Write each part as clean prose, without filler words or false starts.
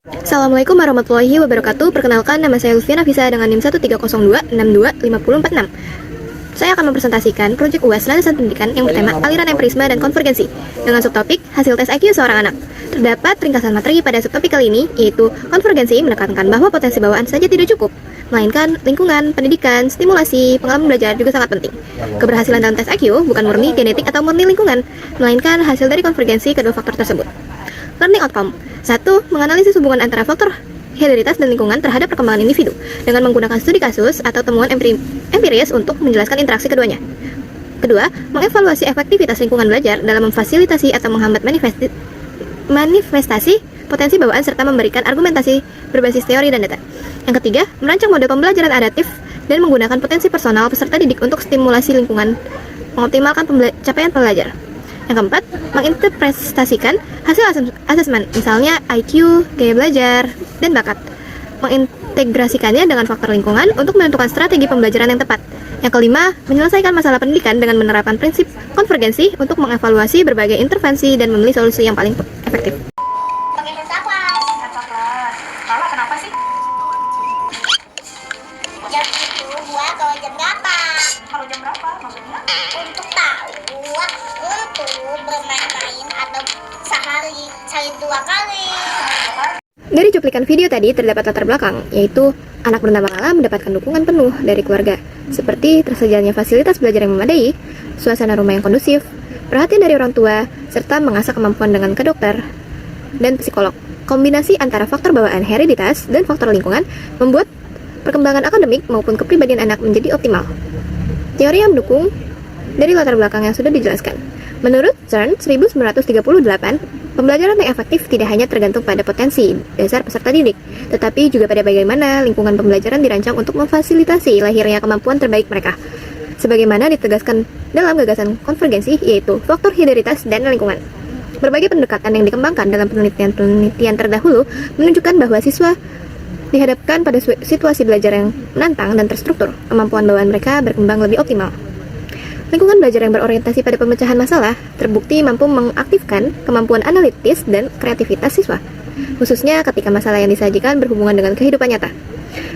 Assalamualaikum warahmatullahi wabarakatuh. Perkenalkan, nama saya Lutfi Nafisa dengan NIM 1302625046. Saya akan mempresentasikan proyek UAS Landasan Pendidikan yang bertema aliran empirisme dan konvergensi dengan subtopik hasil tes IQ seorang anak. Terdapat ringkasan materi pada subtopik kali ini, yaitu konvergensi menekankan bahwa potensi bawaan saja tidak cukup, melainkan lingkungan, pendidikan, stimulasi, pengalaman belajar juga sangat penting. Keberhasilan dalam tes IQ bukan murni genetik atau murni lingkungan, melainkan hasil dari konvergensi kedua faktor tersebut. Learning outcome. 1. Menganalisis hubungan antara faktor hereditaritas dan lingkungan terhadap perkembangan individu dengan menggunakan studi kasus atau temuan empiris untuk menjelaskan interaksi keduanya. Kedua, mengevaluasi efektivitas lingkungan belajar dalam memfasilitasi atau menghambat manifestasi potensi bawaan serta memberikan argumentasi berbasis teori dan data. Yang ketiga, merancang model pembelajaran adaptif dan menggunakan potensi personal peserta didik untuk stimulasi lingkungan, mengoptimalkan capaian pelajar. Yang keempat, menginterpretasikan hasil asesmen, misalnya IQ, gaya belajar, dan bakat. Mengintegrasikannya dengan faktor lingkungan untuk menentukan strategi pembelajaran yang tepat. Yang kelima, menyelesaikan masalah pendidikan dengan menerapkan prinsip konvergensi untuk mengevaluasi berbagai intervensi dan memilih solusi yang paling efektif. Pakai lensa kelas. Lala, kenapa sih? Jam itu buat kalau jam berapa? Kalau jam berapa maksudnya? Untuk tahu, untuk bermain-main atau sehari 2 kali. Dari cuplikan video tadi terdapat latar belakang, yaitu anak bernama Lala mendapatkan dukungan penuh dari keluarga, seperti tersedianya fasilitas belajar yang memadai, suasana rumah yang kondusif, perhatian dari orang tua, serta mengasah kemampuan dengan ke dokter dan psikolog. Kombinasi antara faktor bawaan hereditas dan faktor lingkungan membuat perkembangan akademik maupun kepribadian anak menjadi optimal. Teori yang mendukung dari latar belakang yang sudah dijelaskan. Menurut CERN 1938, pembelajaran yang efektif tidak hanya tergantung pada potensi dasar peserta didik, tetapi juga pada bagaimana lingkungan pembelajaran dirancang untuk memfasilitasi lahirnya kemampuan terbaik mereka. Sebagaimana ditegaskan dalam gagasan konvergensi, yaitu faktor hereditaritas dan lingkungan. Berbagai pendekatan yang dikembangkan dalam penelitian terdahulu menunjukkan bahwa siswa dihadapkan pada situasi belajar yang menantang dan terstruktur, kemampuan bawaan mereka berkembang lebih optimal. Lingkungan belajar yang berorientasi pada pemecahan masalah terbukti mampu mengaktifkan kemampuan analitis dan kreativitas siswa, khususnya ketika masalah yang disajikan berhubungan dengan kehidupan nyata.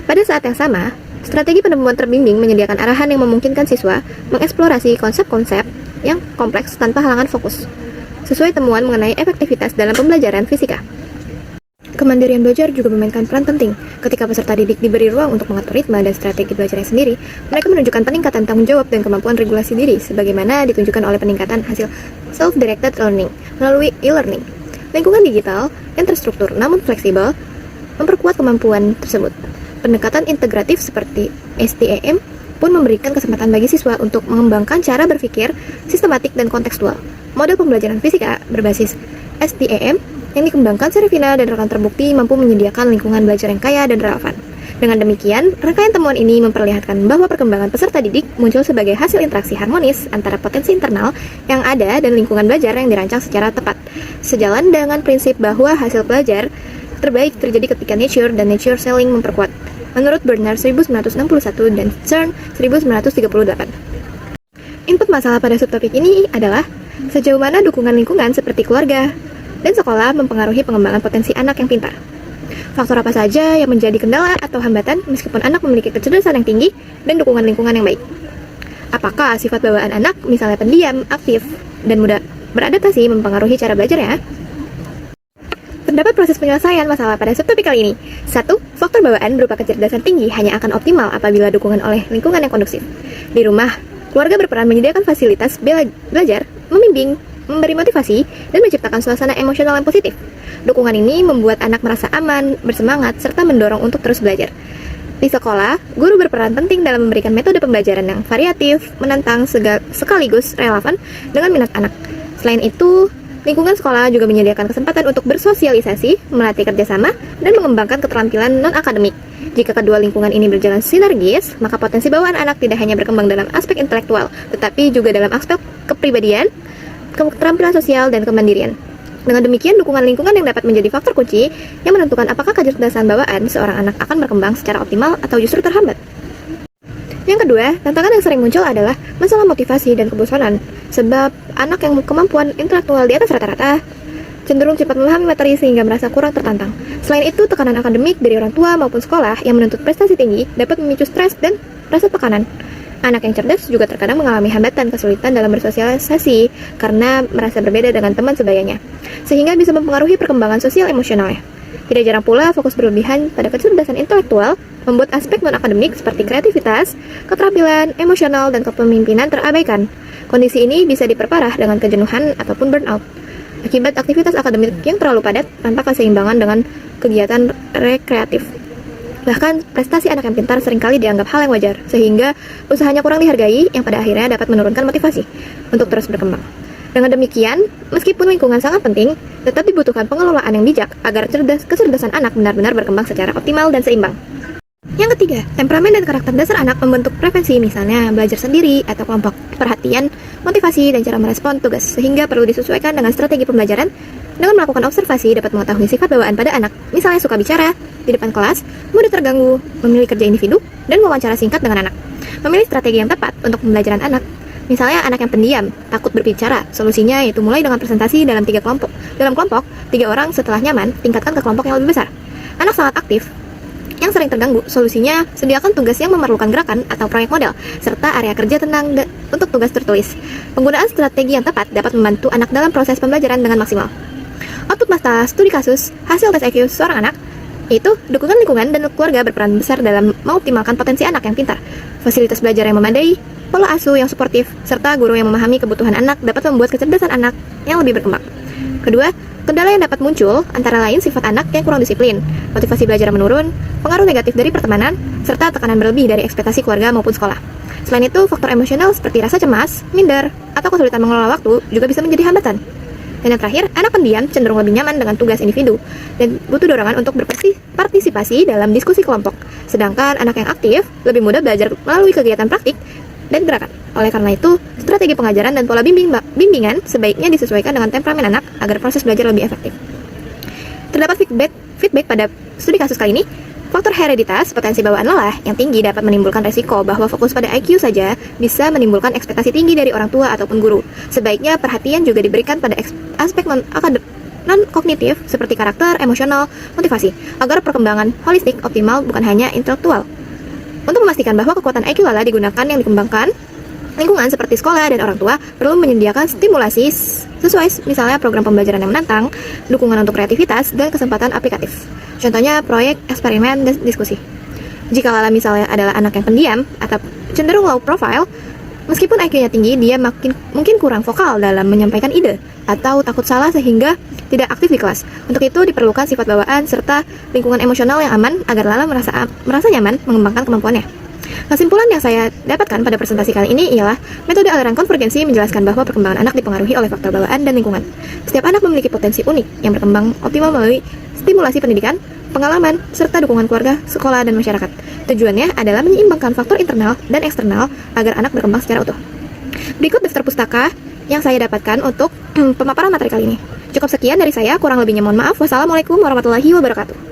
Pada saat yang sama, strategi penemuan terbimbing menyediakan arahan yang memungkinkan siswa mengeksplorasi konsep-konsep yang kompleks tanpa halangan fokus, sesuai temuan mengenai efektivitas dalam pembelajaran fisika. Kemandirian belajar juga memainkan peran penting. Ketika peserta didik diberi ruang untuk mengatur ritme dan strategi belajarnya sendiri, mereka menunjukkan peningkatan tanggung jawab dan kemampuan regulasi diri, sebagaimana ditunjukkan oleh peningkatan hasil self-directed learning melalui e-learning. Lingkungan digital yang terstruktur namun fleksibel memperkuat kemampuan tersebut. Pendekatan integratif seperti STEM pun memberikan kesempatan bagi siswa untuk mengembangkan cara berpikir sistematik dan kontekstual. Model pembelajaran fisika berbasis STEM yang dikembangkan Serafina dan rekan terbukti mampu menyediakan lingkungan belajar yang kaya dan relevan. Dengan demikian, rangkaian temuan ini memperlihatkan bahwa perkembangan peserta didik muncul sebagai hasil interaksi harmonis antara potensi internal yang ada dan lingkungan belajar yang dirancang secara tepat. Sejalan dengan prinsip bahwa hasil belajar terbaik terjadi ketika nature dan nature saling memperkuat. Menurut Bernard 1961 dan CERN 1938. Input masalah pada subtopik ini adalah sejauh mana dukungan lingkungan seperti keluarga dan sekolah mempengaruhi pengembangan potensi anak yang pintar. Faktor apa saja yang menjadi kendala atau hambatan meskipun anak memiliki kecerdasan yang tinggi dan dukungan lingkungan yang baik? Apakah sifat bawaan anak, misalnya pendiam, aktif, dan mudah beradaptasi mempengaruhi cara belajarnya? Terdapat proses penyelesaian masalah pada subtopik kali ini. 1. Faktor bawaan berupa kecerdasan tinggi hanya akan optimal apabila dukungan oleh lingkungan yang kondusif. Di rumah, keluarga berperan menyediakan fasilitas belajar, membimbing, memberi motivasi, dan menciptakan suasana emosional yang positif. Dukungan ini membuat anak merasa aman, bersemangat, serta mendorong untuk terus belajar. Di sekolah, guru berperan penting dalam memberikan metode pembelajaran yang variatif, menantang, sekaligus relevan dengan minat anak. Selain itu, lingkungan sekolah juga menyediakan kesempatan untuk bersosialisasi, melatih kerjasama, dan mengembangkan keterampilan non-akademik. Jika kedua lingkungan ini berjalan sinergis, maka potensi bawaan anak tidak hanya berkembang dalam aspek intelektual, tetapi juga dalam aspek kepribadian, keterampilan sosial, dan kemandirian. Dengan demikian, dukungan lingkungan yang dapat menjadi faktor kunci yang menentukan apakah kecerdasan bawaan seorang anak akan berkembang secara optimal atau justru terhambat. Yang kedua, tantangan yang sering muncul adalah masalah motivasi dan kebosanan. Sebab anak yang kemampuan intelektual di atas rata-rata cenderung cepat memahami materi sehingga merasa kurang tertantang. Selain itu, tekanan akademik dari orang tua maupun sekolah yang menuntut prestasi tinggi dapat memicu stres dan rasa tekanan. Anak yang cerdas juga terkadang mengalami hambatan kesulitan dalam bersosialisasi karena merasa berbeda dengan teman sebayanya, sehingga bisa mempengaruhi perkembangan sosial emosionalnya. Tidak jarang pula fokus berlebihan pada kecerdasan intelektual membuat aspek non-akademik seperti kreativitas, keterampilan, emosional, dan kepemimpinan terabaikan. Kondisi ini bisa diperparah dengan kejenuhan ataupun burnout akibat aktivitas akademik yang terlalu padat tanpa keseimbangan dengan kegiatan rekreatif. Bahkan, prestasi anak yang pintar seringkali dianggap hal yang wajar, sehingga usahanya kurang dihargai yang pada akhirnya dapat menurunkan motivasi untuk terus berkembang. Dengan demikian, meskipun lingkungan sangat penting, tetap dibutuhkan pengelolaan yang bijak agar kecerdasan anak benar-benar berkembang secara optimal dan seimbang. Yang ketiga, temperamen dan karakter dasar anak membentuk preferensi, misalnya belajar sendiri atau kelompok, perhatian, motivasi, dan cara merespon tugas, sehingga perlu disesuaikan dengan strategi pembelajaran. Dengan melakukan observasi, dapat mengetahui sifat bawaan pada anak, misalnya suka bicara di depan kelas, mudah terganggu, memilih kerja individu, dan wawancara singkat dengan anak. Memilih strategi yang tepat untuk pembelajaran anak. Misalnya anak yang pendiam, takut berbicara, solusinya yaitu mulai dengan presentasi dalam 3 kelompok. Dalam kelompok, 3 orang setelah nyaman, tingkatkan ke kelompok yang lebih besar. Anak sangat aktif, yang sering terganggu, solusinya sediakan tugas yang memerlukan gerakan atau proyek model, serta area kerja tenang untuk tugas tertulis. Penggunaan strategi yang tepat dapat membantu anak dalam proses pembelajaran dengan maksimal. Output masalah studi kasus, hasil tes IQ seorang anak, yaitu dukungan lingkungan dan keluarga berperan besar dalam mengoptimalkan potensi anak yang pintar. Fasilitas belajar yang memadai, pola asuh yang suportif, serta guru yang memahami kebutuhan anak dapat membuat kecerdasan anak yang lebih berkembang. Kedua, kendala yang dapat muncul antara lain sifat anak yang kurang disiplin, motivasi belajar menurun, pengaruh negatif dari pertemanan, serta tekanan berlebih dari ekspektasi keluarga maupun sekolah. Selain itu, faktor emosional seperti rasa cemas, minder, atau kesulitan mengelola waktu juga bisa menjadi hambatan. Dan yang terakhir, anak pendiam cenderung lebih nyaman dengan tugas individu dan butuh dorongan untuk berpartisipasi dalam diskusi kelompok. Sedangkan anak yang aktif lebih mudah belajar melalui kegiatan praktik dan gerakan. Oleh karena itu, strategi pengajaran dan pola bimbingan sebaiknya disesuaikan dengan temperamen anak agar proses belajar lebih efektif. Terdapat feedback pada studi kasus kali ini. Faktor hereditas, potensi bawaan lelah yang tinggi dapat menimbulkan resiko bahwa fokus pada IQ saja bisa menimbulkan ekspektasi tinggi dari orang tua ataupun guru. Sebaiknya perhatian juga diberikan pada aspek non-kognitif seperti karakter, emosional, motivasi, agar perkembangan holistik optimal bukan hanya intelektual. Untuk memastikan bahwa kekuatan IQ Lala digunakan yang dikembangkan, lingkungan seperti sekolah dan orang tua perlu menyediakan stimulasi sesuai, misalnya program pembelajaran yang menantang, dukungan untuk kreativitas, dan kesempatan aplikatif. Contohnya proyek, eksperimen, dan diskusi. Jika Lala misalnya adalah anak yang pendiam atau cenderung low profile, meskipun IQ-nya tinggi, dia mungkin kurang vokal dalam menyampaikan ide atau takut salah sehingga tidak aktif di kelas. Untuk itu diperlukan sifat bawaan serta lingkungan emosional yang aman agar Lala merasa nyaman mengembangkan kemampuannya. Kesimpulan yang saya dapatkan pada presentasi kali ini ialah metode aliran konvergensi menjelaskan bahwa perkembangan anak dipengaruhi oleh faktor bawaan dan lingkungan. Setiap anak memiliki potensi unik yang berkembang optimal melalui stimulasi pendidikan, pengalaman, serta dukungan keluarga, sekolah, dan masyarakat. Tujuannya adalah menyeimbangkan faktor internal dan eksternal agar anak berkembang secara utuh. Berikut daftar pustaka yang saya dapatkan untuk pemaparan materi kali ini. Cukup sekian dari saya, kurang lebihnya mohon maaf. Wassalamualaikum warahmatullahi wabarakatuh.